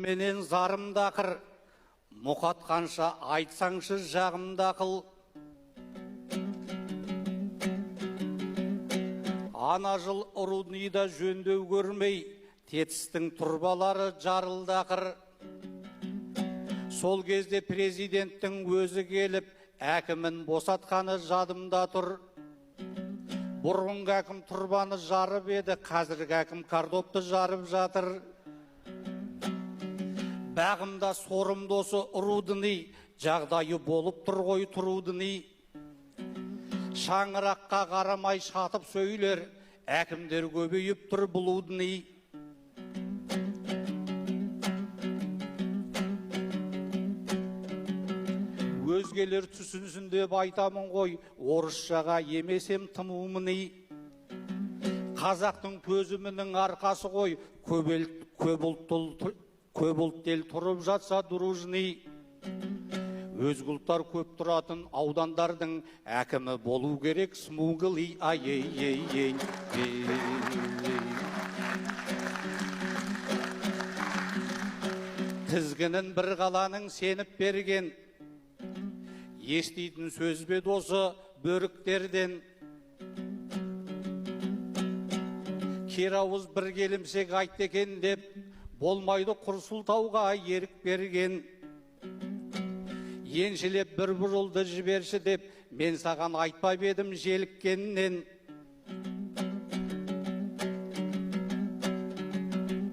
менен зарымда қыр, мұқатқанша айтсаңшы жағымда қыл. Ана жыл рудныйда жөндеу көрмей, тетістің тұрбалары жарылда қыр. Сол кезде президенттің өзі келіп, әкімін босатқаны жадымда тұр. Бұрынғы әкім тұрбаны жарып еді, қазіргі әкім картопты жарып жатыр. Бағымда сорым досы рудный, жағдайы болып тұр ғой тұрудный. Шаңыраққа қарамай шатып сөйлер, әкімдер көбейіп тұр бұлудный. Өзгелер түсінсін деп айтамын ғой, орысшаға емесем тымумыны. Қазақтың төзімінің арқасы ғой, көп ұлт ел тұрып жатса дружный. Өзге ұлттар көп тұратын аудандардың әкімі болу керек смуглый. Тізгінін бір қаланың сеніп берген, естейтін сөз бе досы бөріктерден. Керауыз бір келімсек айтты екен деп, болмайды Құрсылтауға ерік берген. Еншілеп бір бұрылды жіберші деп, мен саған айтпап едім желіккеннен.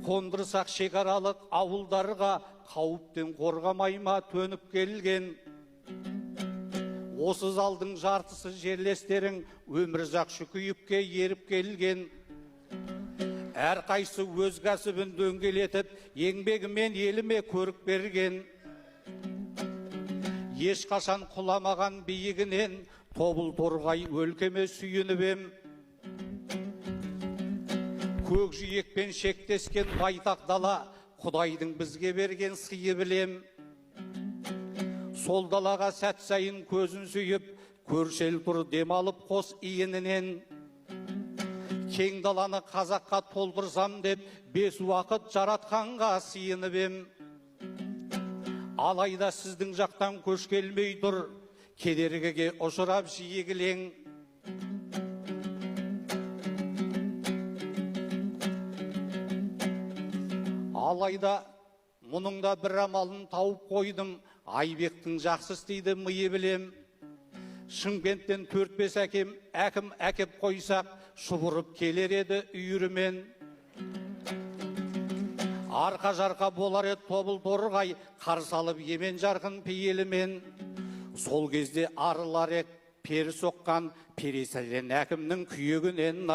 Қондырсақ шекаралық ауылдарға, қауіптен қорғамай ма төніп келген. Осы залдың жартысы жерлестерің өмірзақ шүкүйіпке еріп келген. Әрқайсы өз кәсібін дөңгелетіп, еңбегімен еліме көрік берген. Ешқашан құламаған биігінен, тобыл торғай өлкеме сүйініп ем. Көкжиекпен шектескен байтақ дала, Құдайдың бізге берген сыйы білем. Сол далаға сәт сайын көзін сүйіп, көршел тұр демалып қос иінінен. Кең даланы қазаққа толтырсам деп, 5 уақыт жаратқанға сыйынып ем. Алайда сіздің жақтан көш келмей тұр, кедергіге ұшырап жиегілең. Алайда мұныңда бір амалын тауып қойдым, Айбектің жақсы істейді миы білем. Шымкенттен 4-5 әкім әкеп қойсақ, шұбырып келер еді үйірімен. Арқа жарқа болар еді тобыл торғай, қарсы алып емен жарқын пейілімен. Сол кезде арылар ек пері соққан, переселен әкімнің күйегінен.